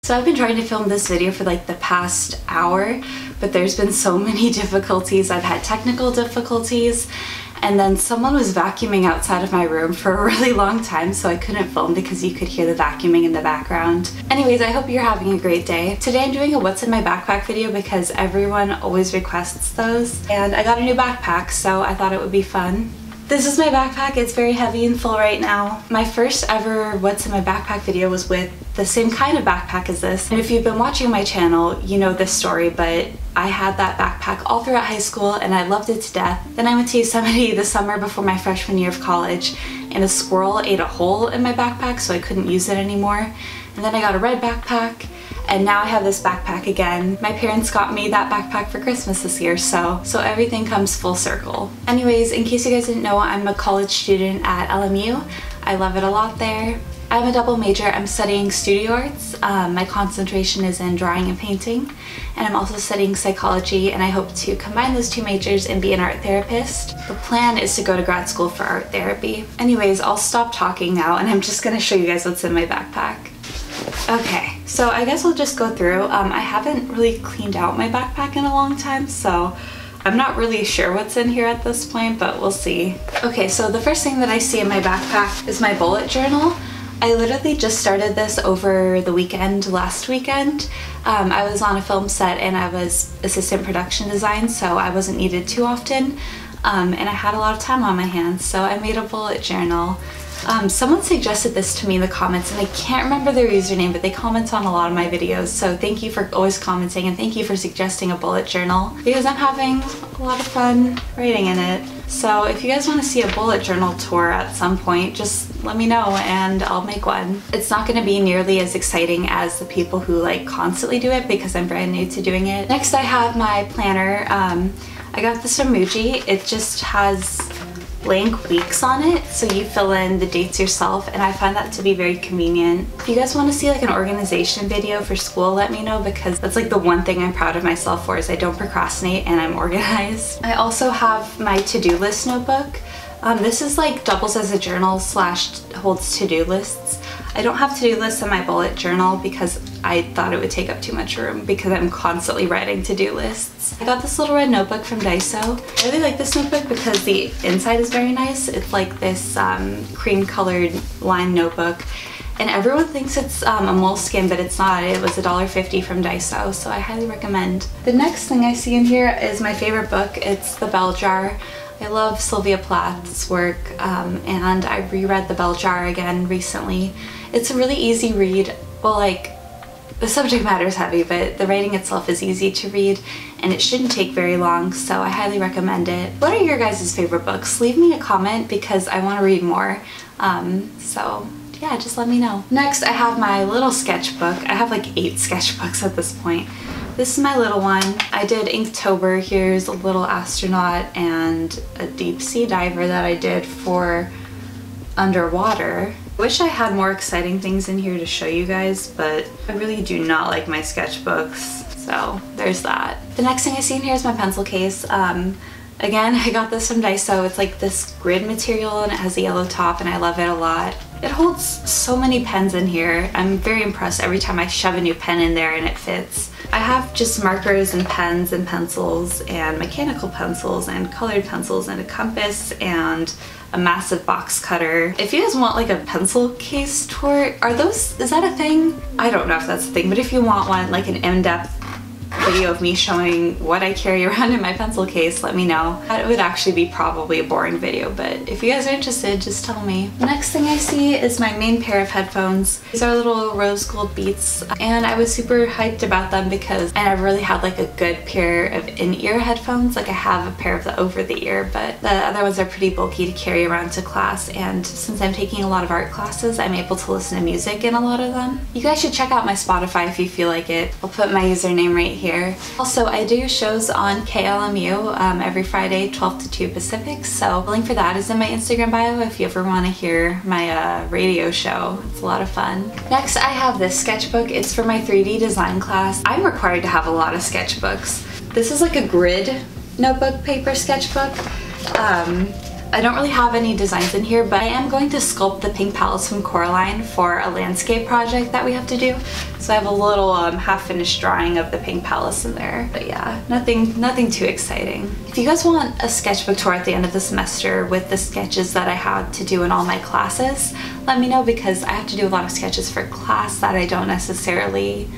So I've been trying to film this video for like the past hour, but there's been so many difficulties. I've had technical difficulties, and then someone was vacuuming outside of my room for a really long time, so I couldn't film because you could hear the vacuuming in the background. Anyways, I hope you're having a great day. Today I'm doing a what's in my backpack video because everyone always requests those, and I got a new backpack, so I thought it would be fun. This is my backpack. It's very heavy and full right now. My first ever what's in my backpack video was with the same kind of backpack as this. And if you've been watching my channel, you know this story, but I had that backpack all throughout high school and I loved it to death. Then I went to Yosemite the summer before my freshman year of college, and a squirrel ate a hole in my backpack, so I couldn't use it anymore. And then I got a red backpack, and now I have this backpack again. My parents got me that backpack for Christmas this year, so everything comes full circle. Anyways, in case you guys didn't know, I'm a college student at LMU. I love it a lot there. I'm a double major. I'm studying studio arts. My concentration is in drawing and painting, and I'm also studying psychology, and I hope to combine those two majors and be an art therapist. The plan is to go to grad school for art therapy. Anyways, I'll stop talking now, and I'm just gonna show you guys what's in my backpack. Okay, so I guess I'll just go through. I haven't really cleaned out my backpack in a long time, so I'm not really sure what's in here at this point, but we'll see. Okay, so the first thing that I see in my backpack is my bullet journal. I literally just started this over the weekend, last weekend. I was on a film set and I was assistant production design, so I wasn't needed too often, and I had a lot of time on my hands, so I made a bullet journal. Someone suggested this to me in the comments, and I can't remember their username, but they comment on a lot of my videos, so thank you for always commenting, and thank you for suggesting a bullet journal, because I'm having a lot of fun writing in it. So if you guys want to see a bullet journal tour at some point, just let me know and I'll make one. It's not going to be nearly as exciting as the people who like constantly do it, because I'm brand new to doing it. Next I have my planner. I got this from Muji. It just has blank weeks on it, so you fill in the dates yourself, and I find that to be very convenient. If you guys want to see like an organization video for school, let me know, because that's like the one thing I'm proud of myself for, is I don't procrastinate and I'm organized. I also have my to-do list notebook. This is like doubles as a journal slash holds to-do lists. I don't have to-do lists in my bullet journal because I thought it would take up too much room, because I'm constantly writing to-do lists. I got this little red notebook from Daiso. I really like this notebook because the inside is very nice. It's like this cream colored lined notebook, and everyone thinks it's a moleskin, but it's not. It was $1.50 from Daiso, so I highly recommend. The next thing I see in here is my favorite book. It's The Bell Jar. I love Sylvia Plath's work, and I reread The Bell Jar again recently. It's a really easy read. Well, like, the subject matter is heavy, but the writing itself is easy to read, and it shouldn't take very long, so I highly recommend it. What are your guys' favorite books? Leave me a comment because I want to read more. So yeah, just let me know. Next, I have my little sketchbook. I have like 8 sketchbooks at this point. This is my little one. I did Inktober. Here's a little astronaut and a deep sea diver that I did for underwater. I wish I had more exciting things in here to show you guys, but I really do not like my sketchbooks, so there's that. The next thing I see in here is my pencil case. Again, I got this from Daiso. It's like this grid material and it has a yellow top, and I love it a lot. It holds so many pens in here. I'm very impressed every time I shove a new pen in there and it fits. I have just markers and pens and pencils and mechanical pencils and colored pencils and a compass and a massive box cutter. If you guys want like a pencil case tour, is that a thing? I don't know if that's a thing, but if you want one, like an in-depth video of me showing what I carry around in my pencil case, let me know. That would actually be probably a boring video, but if you guys are interested, just tell me. The next thing I see is my main pair of headphones. These are little rose gold Beats, and I was super hyped about them because I never really had like a good pair of in-ear headphones. Like I have a pair of the over-the-ear, but the other ones are pretty bulky to carry around to class, and since I'm taking a lot of art classes, I'm able to listen to music in a lot of them. You guys should check out my Spotify if you feel like it. I'll put my username right here. Also, I do shows on KLMU every Friday, 12 to 2 Pacific, so the link for that is in my Instagram bio if you ever want to hear my radio show. It's a lot of fun. Next, I have this sketchbook. It's for my 3D design class. I'm required to have a lot of sketchbooks. This is like a grid notebook paper sketchbook. I don't really have any designs in here, but I am going to sculpt the pink palettes from Coraline for a landscape project that we have to do. So I have a little half-finished drawing of the pink palace in there. But yeah, nothing too exciting. If you guys want a sketchbook tour at the end of the semester with the sketches that I had to do in all my classes, let me know, because I have to do a lot of sketches for class that I don't necessarily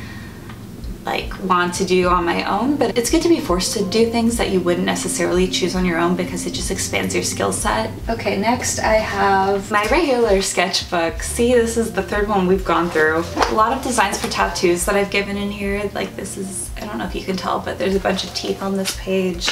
like want to do on my own, but it's good to be forced to do things that you wouldn't necessarily choose on your own because it just expands your skill set. Okay, next I have my regular sketchbook. See, this is the third one we've gone through. A lot of designs for tattoos that I've given in here. Like this is, I don't know if you can tell, but there's a bunch of teeth on this page.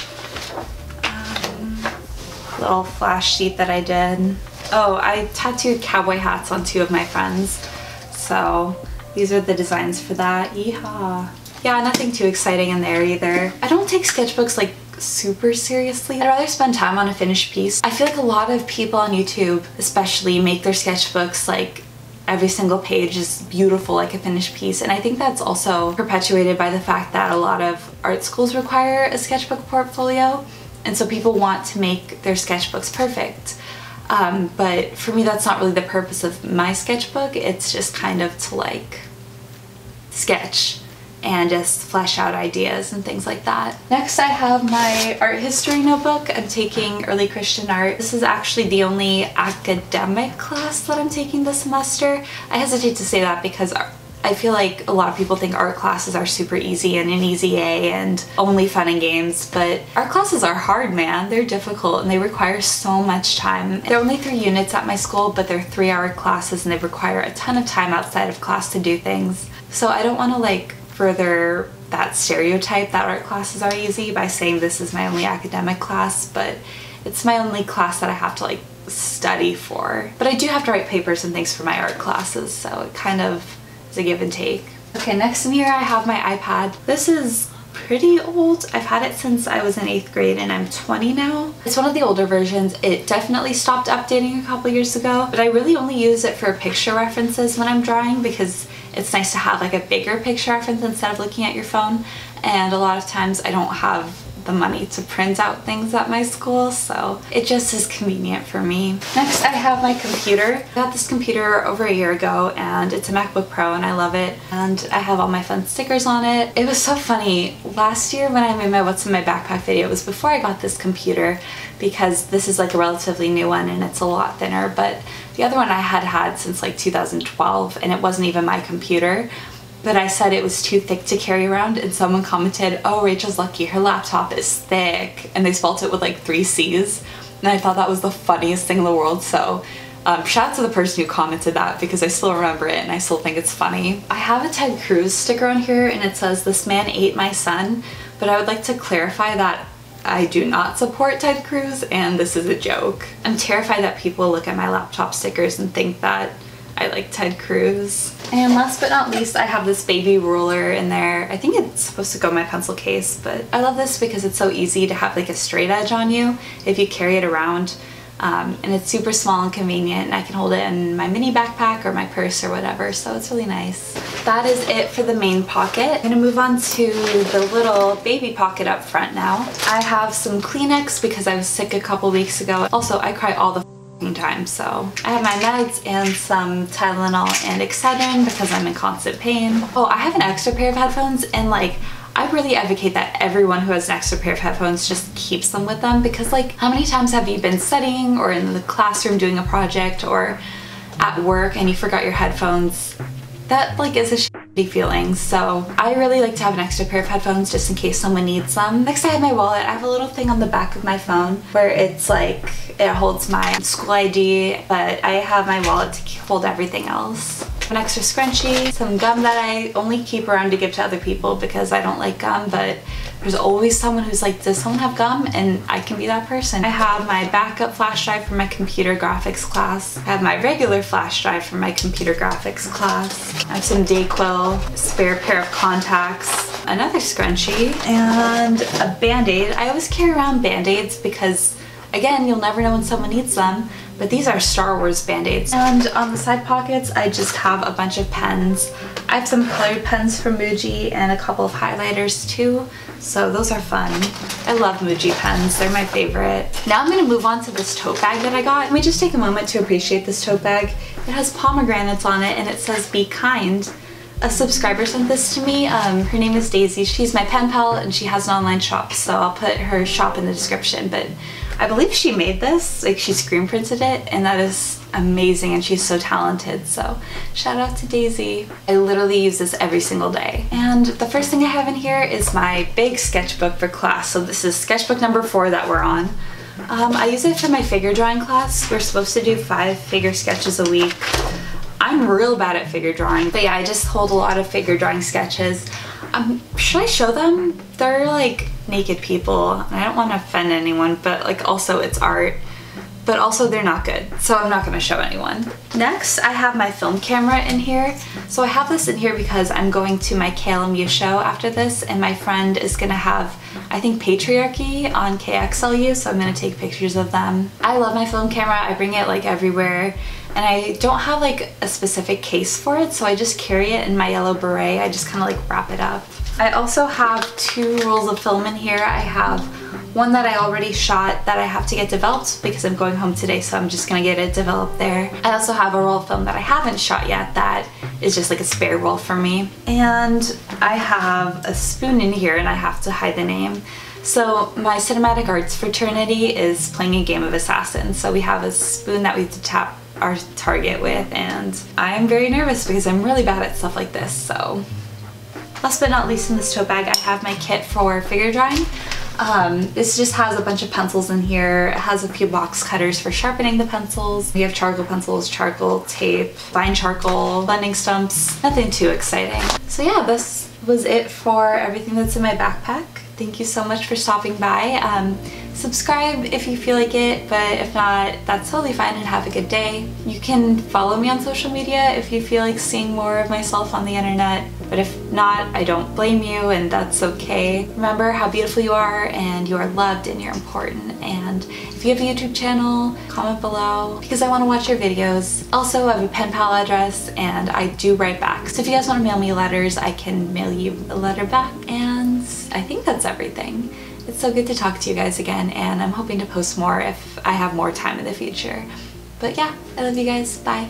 Little flash sheet that I did. Oh, I tattooed cowboy hats on 2 of my friends. So these are the designs for that. Yeehaw. Yeah, nothing too exciting in there either. I don't take sketchbooks like super seriously. I'd rather spend time on a finished piece. I feel like a lot of people on YouTube especially make their sketchbooks like every single page is beautiful like a finished piece, and I think that's also perpetuated by the fact that a lot of art schools require a sketchbook portfolio, and so people want to make their sketchbooks perfect. But for me, that's not really the purpose of my sketchbook. It's just kind of to like sketch and just flesh out ideas and things like that. Next I have my art history notebook. I'm taking early Christian art. This is actually the only academic class that I'm taking this semester. I hesitate to say that because I feel like a lot of people think art classes are super easy and an easy A and only fun and games, but art classes are hard, man. They're difficult and they require so much time. There are only 3 units at my school, but they're 3-hour classes and they require a ton of time outside of class to do things. So I don't want to like further that stereotype that art classes are easy by saying this is my only academic class, but it's my only class that I have to like study for. But I do have to write papers and things for my art classes, so it kind of is a give and take. Okay, next in here I have my iPad. This is pretty old. I've had it since I was in 8th grade and I'm 20 now. It's one of the older versions. It definitely stopped updating a couple years ago, but I really only use it for picture references when I'm drawing because it's nice to have like a bigger picture reference instead of looking at your phone, and a lot of times I don't have the money to print out things at my school, so it just is convenient for me. Next I have my computer. I got this computer over a year ago and it's a MacBook Pro and I love it, and I have all my fun stickers on it. It was so funny. Last year when I made my What's in My Backpack video, it was before I got this computer because this is like a relatively new one and it's a lot thinner, but the other one I had since like 2012 and it wasn't even my computer. But I said it was too thick to carry around and someone commented, oh, Rachel's lucky, her laptop is thick, and they spelled it with like 3 C's, and I thought that was the funniest thing in the world. So shout out to the person who commented that because I still remember it and I still think it's funny. I have a Ted Cruz sticker on here and it says, "This man ate my son," but I would like to clarify that I do not support Ted Cruz and this is a joke. I'm terrified that people look at my laptop stickers and think that I like Ted Cruz. And last but not least, I have this baby ruler in there. I think it's supposed to go in my pencil case, but I love this because it's so easy to have like a straight edge on you if you carry it around. And it's super small and convenient, and I can hold it in my mini backpack or my purse or whatever, so it's really nice. That is it for the main pocket. I'm gonna move on to the little baby pocket up front now. I have some Kleenex because I was sick a couple weeks ago. Also, I cry all the time, so I have my meds and some Tylenol and Excedrin because I'm in constant pain. Oh, I have an extra pair of headphones, and like I really advocate that everyone who has an extra pair of headphones just keeps them with them, because like how many times have you been studying or in the classroom doing a project or at work and you forgot your headphones? That like is a shitty feeling, so I really like to have an extra pair of headphones just in case someone needs them. Next I have my wallet. I have a little thing on the back of my phone where it's like it holds my school ID, but I have my wallet to hold everything else. An extra scrunchie, some gum that I only keep around to give to other people because I don't like gum, but there's always someone who's like, does someone have gum? And I can be that person. I have my backup flash drive for my computer graphics class. I have my regular flash drive for my computer graphics class. I have some Dayquil, a spare pair of contacts, another scrunchie, and a Band-Aid. I always carry around Band-Aids because, again, you'll never know when someone needs them, but these are Star Wars band-aids. And on the side pockets, I just have a bunch of pens. I have some colored pens from Muji and a couple of highlighters too, so those are fun. I love Muji pens, they're my favorite. Now I'm gonna move on to this tote bag that I got. Let me just take a moment to appreciate this tote bag. It has pomegranates on it and it says "Be kind." A subscriber sent this to me. Her name is Daisy. She's my pen pal and she has an online shop, so I'll put her shop in the description. But I believe she made this, like she screen printed it, and that is amazing and she's so talented, so shout out to Daisy. I literally use this every single day. And the first thing I have in here is my big sketchbook for class. So this is sketchbook number 4 that we're on. I use it for my figure drawing class. We're supposed to do 5 figure sketches a week. I'm real bad at figure drawing, but yeah, I just hold a lot of figure drawing sketches. Should I show them? They're like naked people, and I don't want to offend anyone, but like also it's art, but also they're not good, so I'm not going to show anyone. Next, I have my film camera in here. So I have this in here because I'm going to my LMU show after this, and my friend is going to have, I think, patriarchy on KXLU, so I'm going to take pictures of them. I love my film camera. I bring it like everywhere. And I don't have like a specific case for it, so I just carry it in my yellow beret. I just kind of like wrap it up. I also have 2 rolls of film in here. I have one that I already shot that I have to get developed because I'm going home today, so I'm just gonna get it developed there. I also have a roll of film that I haven't shot yet that is just like a spare roll for me. And I have a spoon in here and I have to hide the name. So my cinematic arts fraternity is playing a game of assassin, so we have a spoon that we have to tap our target with, and I'm very nervous because I'm really bad at stuff like this. So last but not least, in this tote bag I have my kit for figure drawing. This just has a bunch of pencils in here. It has a few box cutters for sharpening the pencils. We have charcoal pencils, charcoal tape, fine charcoal, blending stumps, nothing too exciting. So yeah, this was it for everything that's in my backpack. Thank you so much for stopping by. Subscribe if you feel like it, but if not, that's totally fine, and have a good day. You can follow me on social media if you feel like seeing more of myself on the internet, but if not, I don't blame you, and that's okay. Remember how beautiful you are, and you are loved, and you're important. And if you have a YouTube channel, comment below because I want to watch your videos. Also, I have a pen pal address and I do write back, so if you guys want to mail me letters, I can mail you a letter back. And I think that's everything. It's so good to talk to you guys again, and I'm hoping to post more if I have more time in the future. But yeah, I love you guys. Bye.